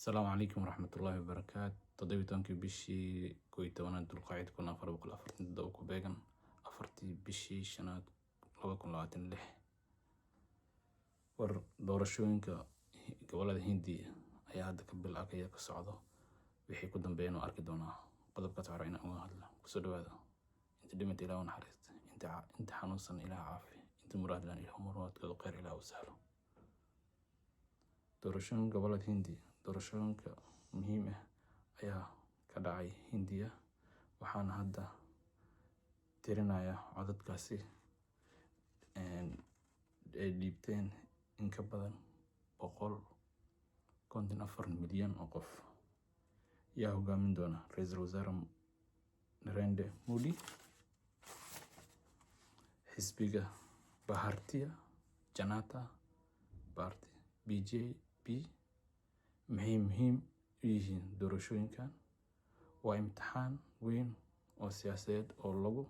السلام عليكم ورحمة الله وبركاته. تoddobiyi bishii 11 dulqaacid 1447 ku beegan afartii bishii shanaad 2026 war doorashooyinka gobolada Hindiya ayaa hadda ka socdo wixii ku dambeeyay oo arki doonaa qodobka hore inaan uga hadlo kusoo dhawaada inta dhimata Ilaahay naxariista inta xanuunsan Ilaahay caafiyo inta muraad lan Ilaahay muraadkooda khayr Ilaahay u sahlo. doorashooyinka gobolada Hindiya doorashooyinka muhiim ah ayaa ka dhacay Hindiya waxaana hadda tirinaya codadkaasi ay dhiibteen in ka badan 154 milyan oo qof yaa hogaamin doona Ra'iisul Wasaare Narendra Modi, xisbiga Bharatiya Janata Party BJP. maxay muhiim u yihiin doorashooyinkan? Waa imtixaan weyn oo siyaasadeed oo lagu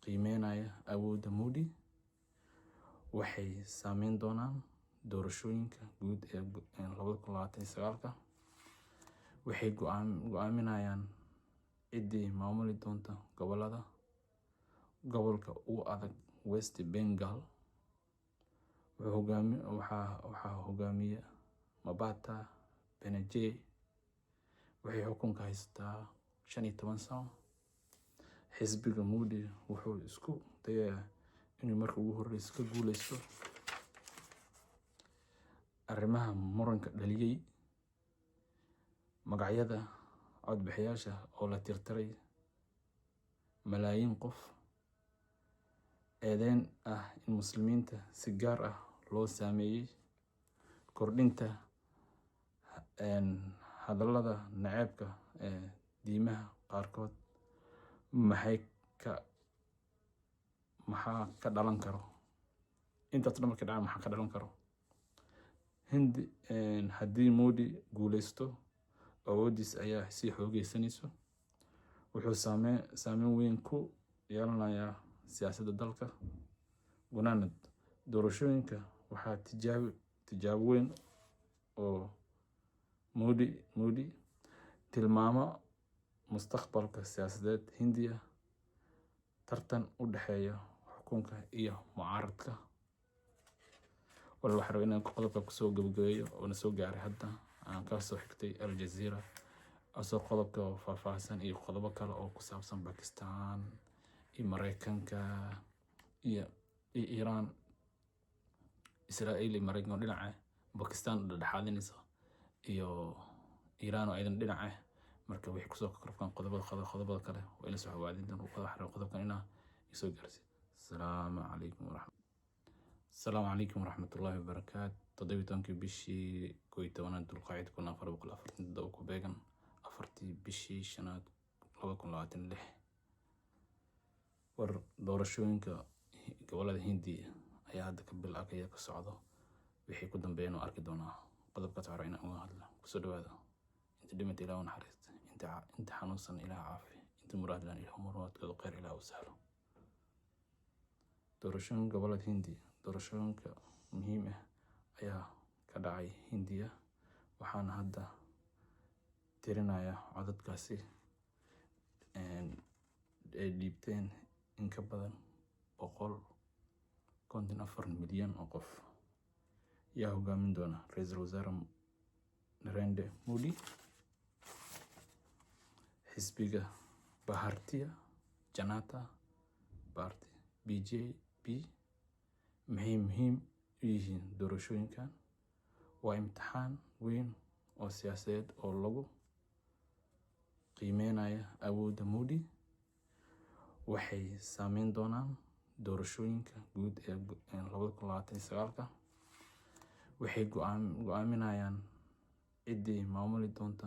qiimeynayo awoodda Modi. Waxay saameyn doonaan doorashooyinka guud ee 2029. Waxay go'aaminayaan ciddii maamuli doonta gobolka ugu adag West Bengal. waxaa hogaamiya Mamata Banerjee. waxay xukunka haystaa 15 sano. xisbiga Modi wuxuu isku dayaa inuu markii ugu horreysay ka guuleysto arrimaha muranka dhaliyay magacyada codbixiyaasha oo la tirtiray malaayiin qof, eedeyn ah in muslimiinta si gaar ah loo saameeyay, kordhinta hadallada naceebka ee diimaha qaarkood. maxaa ka dhalan karo intaas dhan markay dhacaan? maxaa ka dhalan karo haddii Modi guuleysto? awoodiisa ayaa sii xoogeysanayso. wuxuu saameyn weyn ku yeelanayaa siyaasadda dalka. gunaanad doorashooyinka waxaa tijaabo weyn oo Modi tilmaamo mustaqbalka siyaasadeed Hindiya. tartan u dhexeeya xukunka iyo mucaaradka. waxaan rabaa inaan qodobka kusoo gabagabeeyo oo na soo gaaray hadda aan ka soo xigtay Al Jazeera asoo qodobka faahfaahsan iyo qodobo kale oo ku saabsan Pakistan iyo Mareykanka iyo Iran, Israa'iil iyo Mareykanka dhinaca, Pakistan dhexdhexaadinaysa iyo Iran oo aydan dhinaca. marka wixii kusoo korfaan qodobada kale waa ila soo xawaadin doonaa qodobkan inaa isoo gaarsiin. Assalaamu calaykum waraxmatullaahi wabarakaatu. 17 bishii 11 dulqaacid 1447 ku beegan afartii bishii shanaad 2026 war doorashooyinka gobolada Hindiya ayaa hadda ka socdo wixii ku dambeeyay oo arki doonaa qodobka hore inaan uga hadlo kusoo dhawaada inta dhimata Ilaahay naxariista inta xanuunsan Ilaahay caafiyo inta muraad lan Ilaahay muraadkooda khayr Ilaahay u sahlo. doorashooyinka gobolada Hindiya doorashooyinka muhiim ah ayaa ka dhacay Hindiya waxaana hadda tirinaya codadkaasi ay dhiibteen in ka badan 154 milyan oo qof yaa hogaamin doona Ra'iisul Wasaare Narendra Modi, xisbiga Bharatiya Janata Party BJP. maxay muhiim u yihiin doorashooyinkan? Waa imtixaan weyn oo siyaasadeed oo lagu qiimeynayo awoodda Modi. Waxay saameyn doonaan doorashooyinka guud ee 2029. waxay go'aaminayaan ciddii maamuli doonta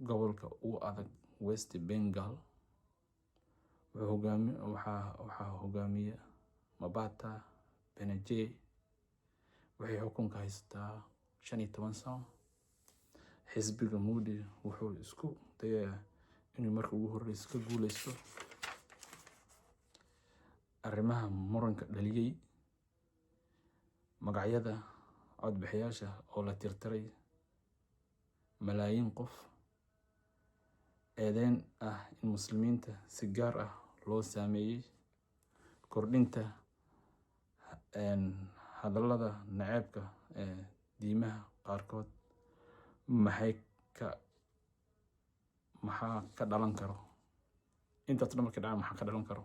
gobolka ugu adag West Bengal. waxaa hogaamiya Mamata Banerjee. waxay xukunka haystaa 15 sano. xisbiga Modi wuxuu isku dayaa inuu markii ugu horreysay ka guuleysto arrimaha muranka dhaliyay magacyada codbixiyaasha oo la tirtiray malaayiin qof, eedeyn ah in muslimiinta si gaar ah loo saameeyey, kordhinta hadallada naceebka ee diimaha qaarkood, maxaa ka dhalan karo intaas dhan markay dhacaan, maxaa ka dhalan karo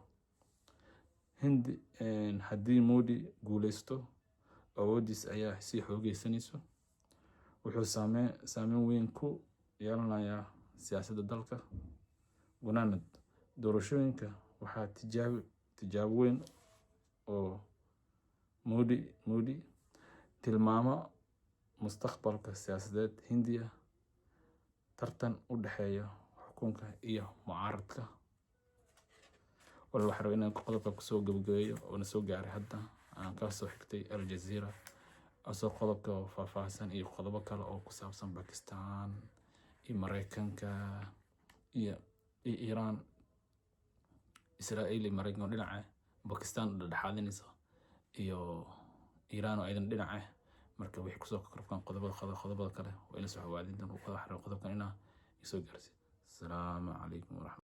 haddii Modi guuleysto, awoodiis ayaa sii xoogeysanayso, wuxuu saameyn weyn ku yeelanayaa siyaasadda dalka. Gunaanad, doorashooyinka waxaa tijaabo weyn oo Modi tilmaamo mustaqbalka siyaasadeed Hindiya, tartan u dhexeeya xukunka iyo mucaaradka. Waxaan rabaa inaan qodobka kusoo gabagabeeyo oo na soo gaaray hadda aan ka soo xigtay Al Jazeera, asoo qodobka faahfaahsan iyo qodobo kale oo ku saabsan Pakistan iyo Mareykanka iyo Iran, Israa'iil iyo Mareykan oo dhinaca, Pakistan oo dhexdhexaadinaysa iyo Iran oo aydan dhinaca. Marka wixii kusoo kordhan qodobada kale waa ila soo xawaadin doona qodobkan inaa isoo gaarsiin. Assalaamu calaykum waraxmatullahi.